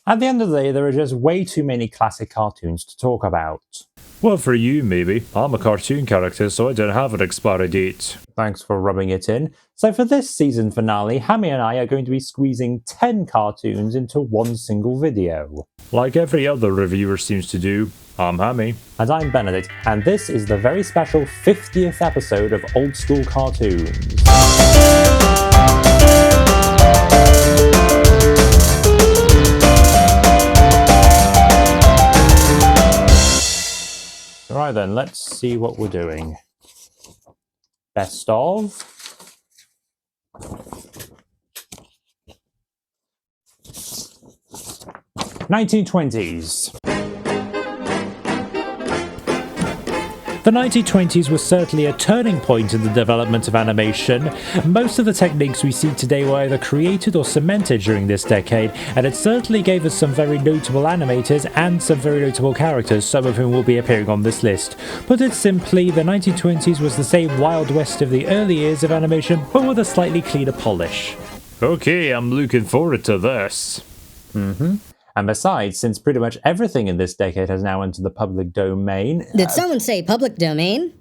At the end of the day, there are just way too many classic cartoons to talk about. Well, for you, maybe. I'm a cartoon character, so I don't have an expiry date. Thanks for rubbing it in. So for this season finale, Hammy and I are going to be squeezing 10 cartoons into one single video. Like every other reviewer seems to do, I'm Hammy. And I'm Benedict, and this is the very special 50th episode of Old School Cartoons. Right then, let's see what we're doing. Best of. '1920s. The 1920s was certainly a turning point in the development of animation. Most of the techniques we see today were either created or cemented during this decade, and it certainly gave us some very notable animators and some very notable characters, some of whom will be appearing on this list. Put it simply, the 1920s was the same Wild West of the early years of animation, but with a slightly cleaner polish. Okay, I'm looking forward to this. And besides, since pretty much everything in this decade has now entered the public domain... Did someone say public domain?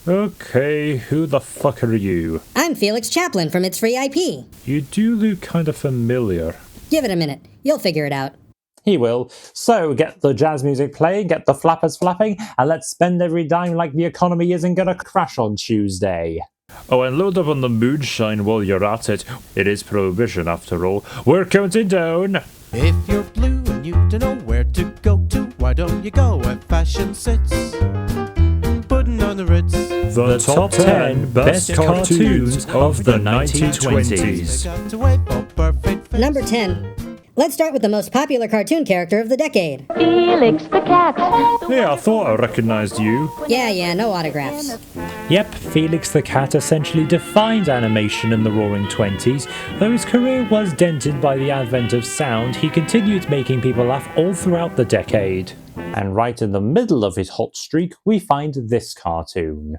Okay, who the fuck are you? I'm Felix Chaplin from It's Free IP. You do look kind of familiar. Give it a minute. You'll figure it out. He will. So get the jazz music playing, get the flappers flapping, and let's spend every dime like the economy isn't gonna crash on Tuesday. Oh, and load up on the moonshine while you're at it. It is prohibition after all. We're counting down. If you're blue and you don't know where to go to, why don't you go where fashion sits? Putting on the Ritz. The top 10 best cartoons of the 1920s. They got to wait for perfect fits. Number 10. Let's start with the most popular cartoon character of the decade. Felix the cat. Yeah, I thought I recognized you. Yeah, no autographs. Yep, Felix the Cat essentially defined animation in the Roaring Twenties. Though his career was dented by the advent of sound, he continued making people laugh all throughout the decade. And right in the middle of his hot streak, we find this cartoon.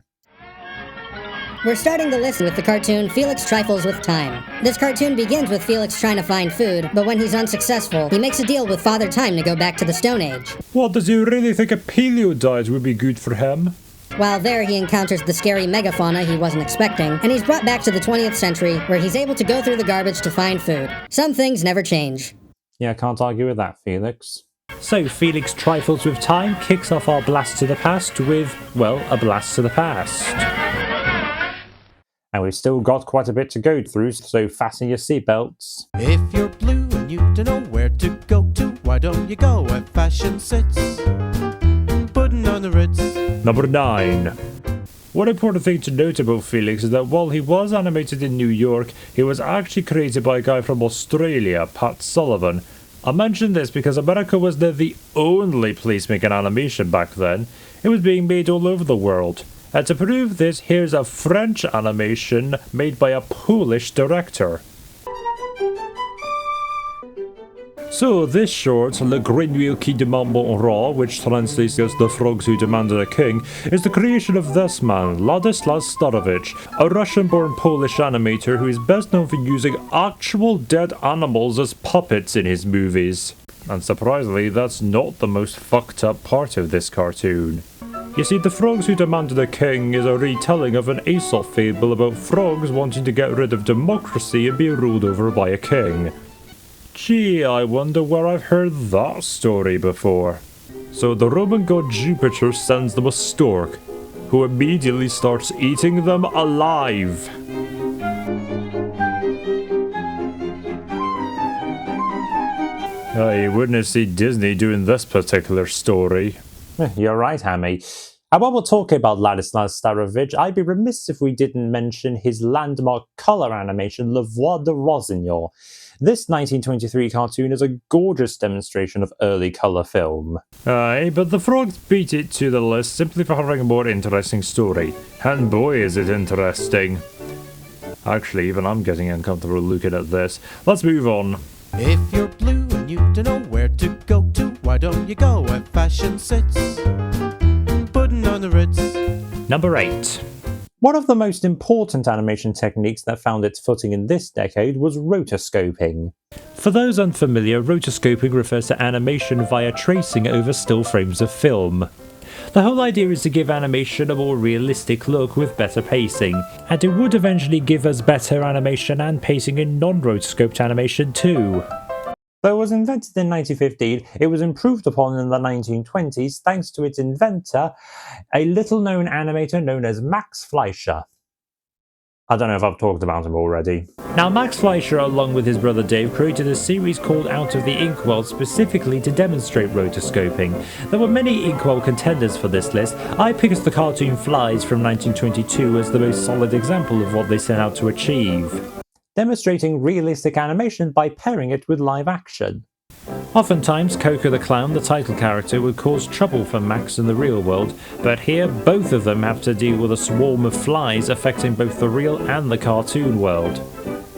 We're starting the list with the cartoon Felix Trifles with Time. This cartoon begins with Felix trying to find food, but when he's unsuccessful, he makes a deal with Father Time to go back to the Stone Age. What, does he really think a paleo diet would be good for him? While there, he encounters the scary megafauna he wasn't expecting, and he's brought back to the 20th century, where he's able to go through the garbage to find food. Some things never change. Yeah, can't argue with that, Felix. So, Felix Trifles with Time kicks off our blast to the past with, well, a blast to the past. And we've still got quite a bit to go through, so fasten your seatbelts. If you're blue and you don't know where to go to, why don't you go where fashion sits? Putting on the Ritz. Number 9. One important thing to note about Felix is that while he was animated in New York, he was actually created by a guy from Australia, Pat Sullivan. I mention this because America was the only place making animation back then. It was being made all over the world. And to prove this, here's a French animation made by a Polish director. So this short, Le Grenouille qui demande un roi, which translates as The Frogs Who Demanded a King, is the creation of this man, Ladislas Starowicz, a Russian-born Polish animator who is best known for using actual dead animals as puppets in his movies. And surprisingly, that's not the most fucked up part of this cartoon. You see, The Frogs Who Demanded a King is a retelling of an Aesop fable about frogs wanting to get rid of democracy and be ruled over by a king. Gee, I wonder where I've heard that story before. So the Roman god Jupiter sends them a stork, who immediately starts eating them alive. You wouldn't see Disney doing this particular story. You're right, Hammy. And while we're talking about Ladislas Starowicz, I'd be remiss if we didn't mention his landmark colour animation, Le Voix de Rossignol. This 1923 cartoon is a gorgeous demonstration of early colour film. Aye, but the frogs beat it to the list simply for having a more interesting story. And boy is it interesting. Actually, even I'm getting uncomfortable looking at this. Let's move on. If you're blue and you don't know where to go to, why don't you go where fashion sits? Putting on the Ritz. Number 8. One of the most important animation techniques that found its footing in this decade was rotoscoping. For those unfamiliar, rotoscoping refers to animation via tracing over still frames of film. The whole idea is to give animation a more realistic look with better pacing, and it would eventually give us better animation and pacing in non-rotoscoped animation too. Though it was invented in 1915, it was improved upon in the 1920s thanks to its inventor, a little-known animator known as Max Fleischer. I don't know if I've talked about him already. Now, Max Fleischer, along with his brother Dave, created a series called Out of the Inkwell specifically to demonstrate rotoscoping. There were many Inkwell contenders for this list. I picked the cartoon Flies from 1922 as the most solid example of what they set out to achieve, demonstrating realistic animation by pairing it with live action. Oftentimes, Coco the Clown, the title character, would cause trouble for Max in the real world, but here both of them have to deal with a swarm of flies affecting both the real and the cartoon world.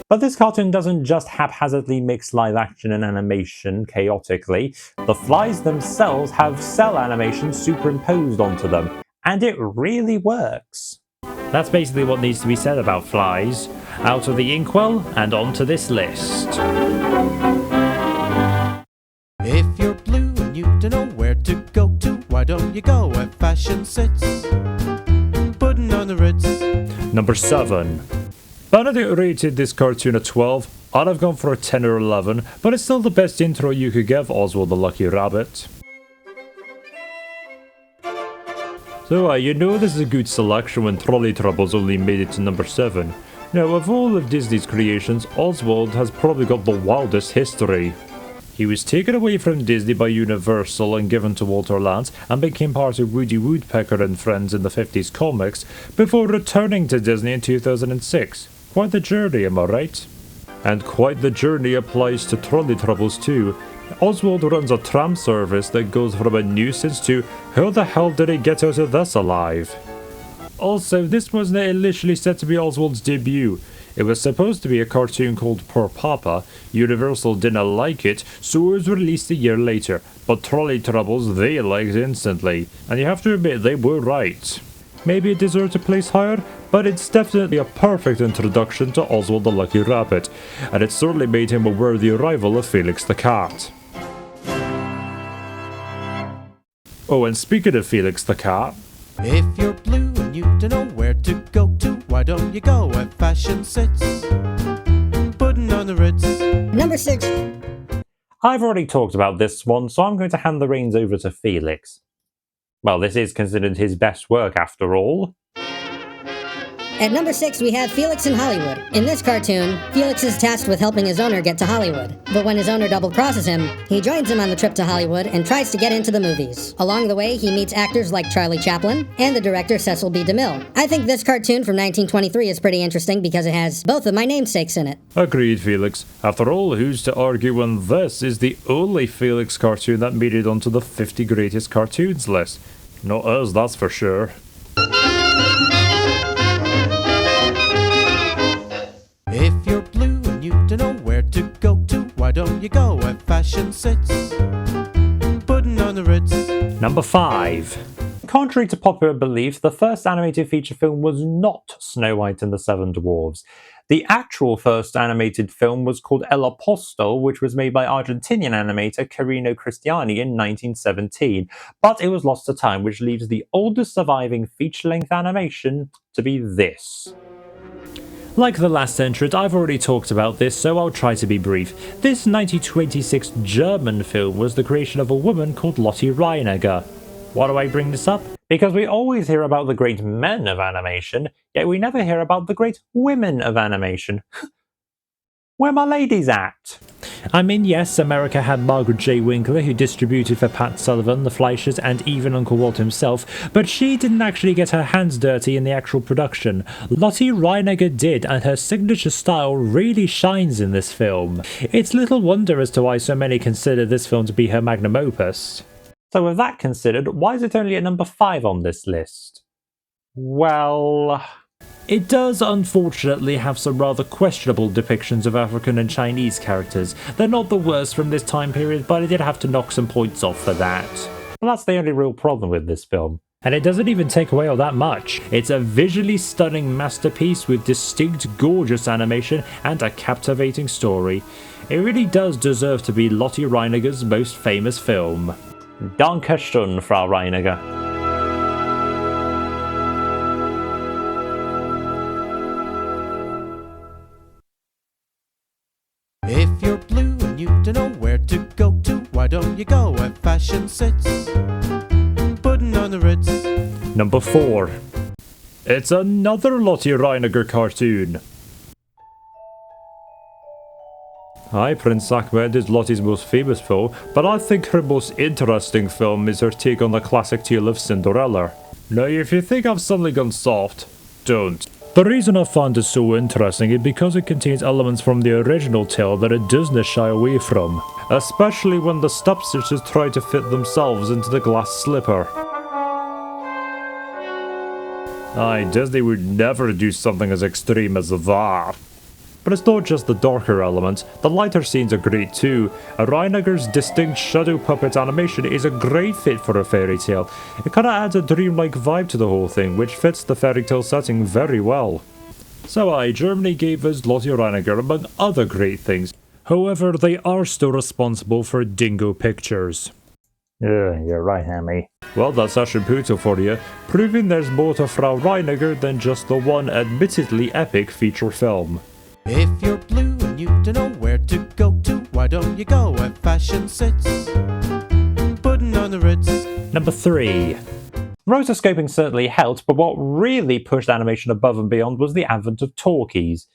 But this cartoon doesn't just haphazardly mix live action and animation chaotically. The flies themselves have cell animation superimposed onto them, and it really works. That's basically what needs to be said about Flies. Out of the Inkwell and onto this list. If you're blue and you don't know where to go to, why don't you go where fashion sits? Putting on the Ritz. Number 7. Benedict rated this cartoon a 12. I'd have gone for a 10 or 11, but it's still the best intro you could give Oswald the Lucky Rabbit. So you know this is a good selection when Trolley Troubles only made it to number 7. Now, of all of Disney's creations, Oswald has probably got the wildest history. He was taken away from Disney by Universal and given to Walter Lantz and became part of Woody Woodpecker and Friends in the 50s comics before returning to Disney in 2006. Quite the journey, am I right? And quite the journey applies to Trolley Troubles too. Oswald runs a tram service that goes from a nuisance to how the hell did he get out of this alive? Also, this wasn't initially set to be Oswald's debut. It was supposed to be a cartoon called Poor Papa. Universal didn't like it, so it was released a year later. But Trolley Troubles they liked instantly, and you have to admit they were right. Maybe it deserved a place higher, but it's definitely a perfect introduction to Oswald the Lucky Rabbit, and it certainly made him a worthy rival of Felix the Cat. Oh, and speaking of Felix the Cat, if you're blue and you don't know where to go to, why don't you go where fashion sits? Putting on the Ritz. Number 6. I've already talked about this one, so I'm going to hand the reins over to Felix. Well, this is considered his best work after all. At number 6, we have Felix in Hollywood. In this cartoon, Felix is tasked with helping his owner get to Hollywood. But when his owner double-crosses him, he joins him on the trip to Hollywood and tries to get into the movies. Along the way, he meets actors like Charlie Chaplin and the director Cecil B. DeMille. I think this cartoon from 1923 is pretty interesting because it has both of my namesakes in it. agreed Felix. After all, who's to argue when this is the only Felix cartoon that made it onto the 50 greatest cartoons list? Not us, that's for sure. If you're blue and you don't know where to go to, why don't you go where fashion sits? Putting on the Ritz. Number 5. Contrary to popular belief, the first animated feature film was not Snow White and the Seven Dwarfs. The actual first animated film was called El Apostol, which was made by Argentinian animator Carino Cristiani in 1917, but it was lost to time, which leaves the oldest surviving feature-length animation to be this. Like the last entrant, I've already talked about this, so I'll try to be brief. This 1926 German film was the creation of a woman called Lotte Reiniger. Why do I bring this up? Because we always hear about the great men of animation, yet we never hear about the great women of animation. Where my ladies at? I mean, yes, America had Margaret J. Winkler, who distributed for Pat Sullivan, the Fleischers, and even Uncle Walt himself, but she didn't actually get her hands dirty in the actual production. Lotte Reiniger did, and her signature style really shines in this film. It's little wonder as to why so many consider this film to be her magnum opus. So with that considered, why is it only at number 5 on this list? Well, it does unfortunately have some rather questionable depictions of African and Chinese characters. They're not the worst from this time period, but I did have to knock some points off for that. Well, that's the only real problem with this film. And it doesn't even take away all that much. It's a visually stunning masterpiece with distinct, gorgeous animation and a captivating story. It really does deserve to be Lotte Reiniger's most famous film. Danke schön, Frau Reiniger. If you're blue and you don't know where to go to, why don't you go where fashion sits? Putting on the Ritz. Number 4. It's another Lotte Reiniger cartoon. Aye, Prince Ahmed is Lotte's most famous film, but I think her most interesting film is her take on the classic tale of Cinderella. Now, if you think I've suddenly gone soft, don't. The reason I find it so interesting is because it contains elements from the original tale that it doesn't shy away from, especially when the stepsisters try to fit themselves into the glass slipper. Aye, Disney would never do something as extreme as that. But it's not just the darker elements, the lighter scenes are great too. Reiniger's distinct shadow puppet animation is a great fit for a fairy tale. It kinda adds a dreamlike vibe to the whole thing, which fits the fairy tale setting very well. So aye, Germany gave us Lotte Reiniger among other great things. However, they are still responsible for Dingo Pictures. You're right, Hammy. Well, that's Ashiputo for you, proving there's more to Frau Reiniger than just the one admittedly epic feature film. If you're blue and you don't know where to go to, why don't you go where fashion sits? Putting on the Ritz. Number 3. Rotoscoping certainly helped, but what really pushed animation above and beyond was the advent of talkies.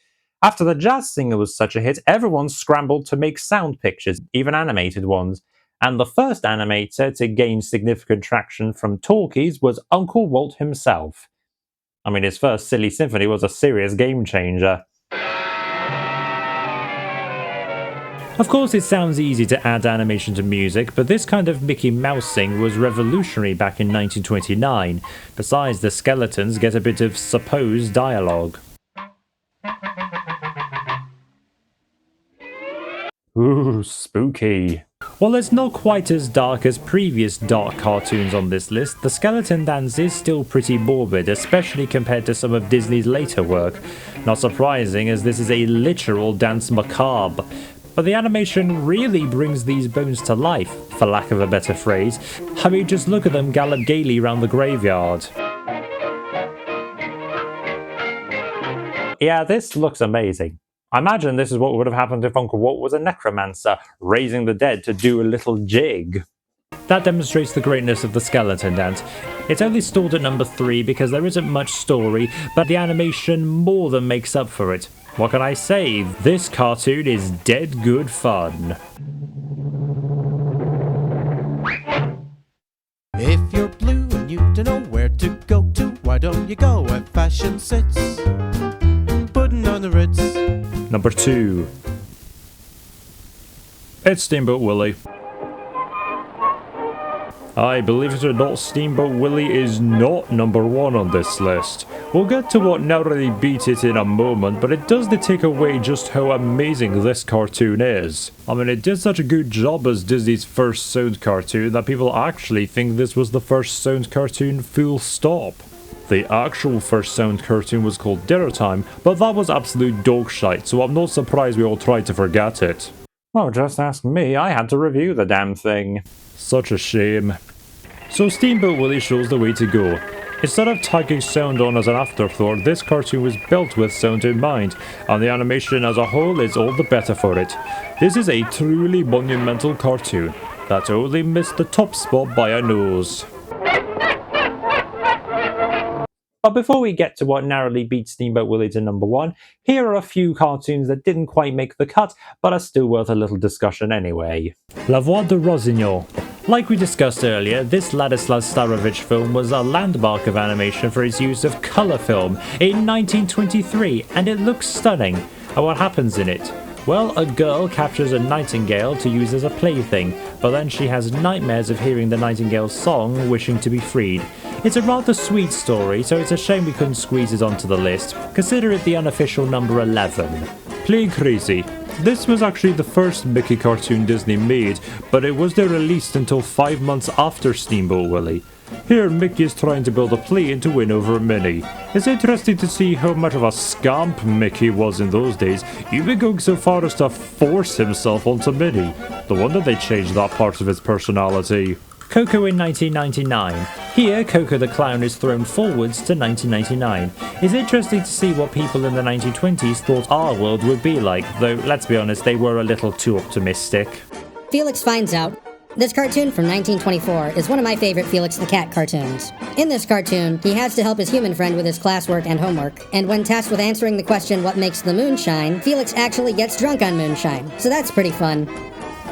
After The Jazz Singer was such a hit, everyone scrambled to make sound pictures, even animated ones. And the first animator to gain significant traction from talkies was Uncle Walt himself. I mean, his first Silly Symphony was a serious game changer. Of course, it sounds easy to add animation to music, but this kind of Mickey Mousing was revolutionary back in 1929. Besides, the skeletons get a bit of supposed dialogue. Ooh, spooky. While it's not quite as dark as previous dark cartoons on this list, the skeleton dance is still pretty morbid, especially compared to some of Disney's later work. Not surprising, as this is a literal dance macabre. But the animation really brings these bones to life, for lack of a better phrase. I mean, just look at them gallop gaily round the graveyard. Yeah, this looks amazing. I imagine this is what would have happened if Uncle Walt was a necromancer, raising the dead to do a little jig. That demonstrates the greatness of the skeleton dance. It's only stalled at number 3 because there isn't much story, but the animation more than makes up for it. What can I say? This cartoon is dead good fun. If you're blue and you don't know where to go to, why don't you go where fashion sits? Putting on the Ritz. Number 2. It's Steamboat Willie. I believe it or not, Steamboat Willie is not number 1 on this list. We'll get to what narrowly beat it in a moment, but it doesn't take away just how amazing this cartoon is. I mean, it did such a good job as Disney's first sound cartoon that people actually think this was the first sound cartoon full stop. The actual first sound cartoon was called Dinner Time, but that was absolute dog shite, so I'm not surprised we all tried to forget it. Well, just ask me, I had to review the damn thing. Such a shame. So Steamboat Willie shows the way to go. Instead of tagging sound on as an afterthought, this cartoon was built with sound in mind, and the animation as a whole is all the better for it. This is a truly monumental cartoon that only missed the top spot by a nose. But before we get to what narrowly beat Steamboat Willie to number 1, here are a few cartoons that didn't quite make the cut, but are still worth a little discussion anyway. La Voix de Rossignol. Like we discussed earlier, this Ladislav Starovich film was a landmark of animation for its use of colour film in 1923, and it looks stunning. And what happens in it? Well, a girl captures a nightingale to use as a plaything, but then she has nightmares of hearing the nightingale's song, wishing to be freed. It's a rather sweet story, so it's a shame we couldn't squeeze it onto the list. Consider it the unofficial number 11. Plain Crazy. This was actually the first Mickey cartoon Disney made, but it wasn't released until 5 months after Steamboat Willie. Here, Mickey is trying to build a plane to win over Minnie. It's interesting to see how much of a scamp Mickey was in those days, even going so far as to force himself onto Minnie. No wonder they changed that part of his personality. Coco in 1999. Here, Coco the Clown is thrown forwards to 1999. It's interesting to see what people in the 1920s thought our world would be like, though let's be honest, they were a little too optimistic. Felix finds out. This cartoon from 1924 is one of my favorite Felix the Cat cartoons. In this cartoon, he has to help his human friend with his classwork and homework, and when tasked with answering the question what makes the moon shine, Felix actually gets drunk on moonshine, so that's pretty fun.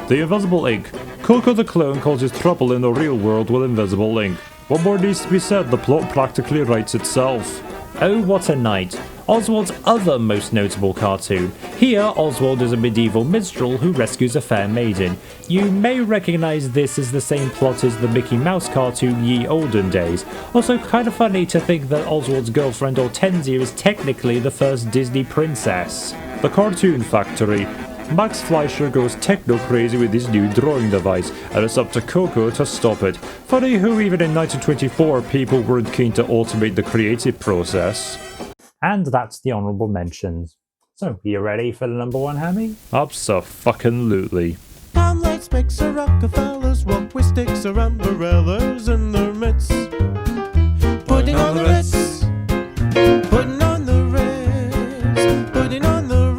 The Invisible Ink. Coco the Clown causes trouble in the real world with invisible ink. What more needs to be said? The plot practically writes itself. Oh, What a Night. Oswald's other most notable cartoon. Here, Oswald is a medieval minstrel who rescues a fair maiden. You may recognise this as the same plot as the Mickey Mouse cartoon Ye Olden Days. Also, kind of funny to think that Oswald's girlfriend Hortensia is technically the first Disney princess. The Cartoon Factory. Max Fleischer goes techno-crazy with his new drawing device, and it's up to Coco to stop it. Funny how even in 1924 people weren't keen to automate the creative process. And that's the honourable mentions. So, you ready for the number one, Hammy? Abso-fucking-lutely. Palm lights, makes a Rockefellers walk with sticks or umbrellas in their midst. Putting on the Ritz, putting on the Ritz, putting on the Ritz.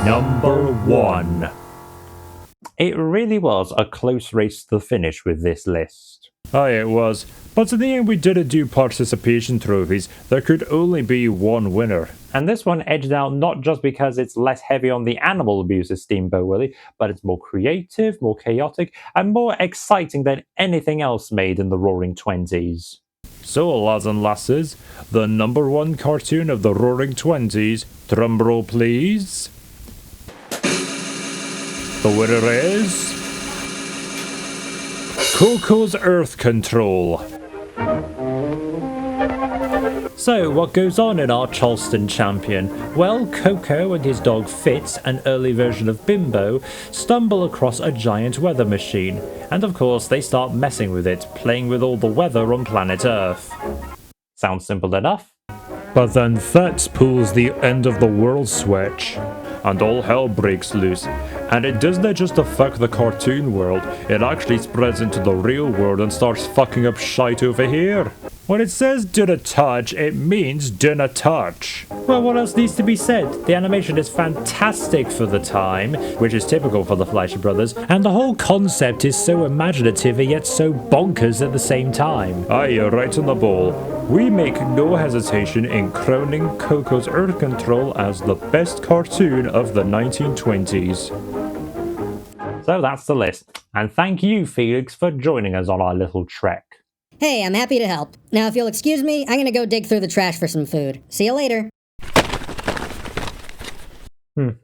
Number one. It really was a close race to the finish with this list. Aye, it was. But in the end we didn't do participation trophies. There could only be one winner. And this one edged out not just because it's less heavy on the animal abuse as Steamboat Willie, but it's more creative, more chaotic, and more exciting than anything else made in the Roaring Twenties. So, lads and lasses, the number one cartoon of the Roaring Twenties, drumroll please. The winner is... Coco's Earth Control. So, what goes on in our Charleston champion? Well, Coco and his dog Fitz, an early version of Bimbo, stumble across a giant weather machine, and of course they start messing with it, playing with all the weather on planet Earth. Sounds simple enough. But then Fitz pulls the end of the world switch, and all hell breaks loose. And it doesn't just affect the cartoon world, it actually spreads into the real world and starts fucking up shite over here. When it says dinna touch, it means dinna touch. Well, what else needs to be said? The animation is fantastic for the time, which is typical for the Fleischer brothers, and the whole concept is so imaginative and yet so bonkers at the same time. Aye, you're right on the ball. We make no hesitation in crowning Coco's Earth Control as the best cartoon of the 1920s. So that's the list, and thank you, Felix, for joining us on our little trek. Hey, I'm happy to help. Now, if you'll excuse me, I'm gonna go dig through the trash for some food. See you later.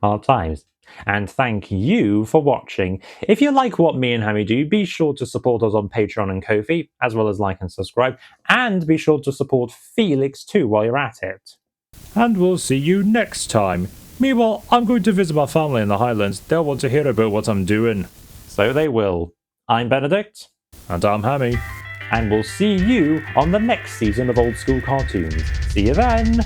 Hard times. And thank you for watching. If you like what me and Hammy do, be sure to support us on Patreon and Ko-fi, as well as like and subscribe, and be sure to support Felix too while you're at it. And we'll see you next time. Meanwhile, I'm going to visit my family in the Highlands. They'll want to hear about what I'm doing. So they will. I'm Benedict. And I'm Hammy. And we'll see you on the next season of Old School Cartoons. See you then!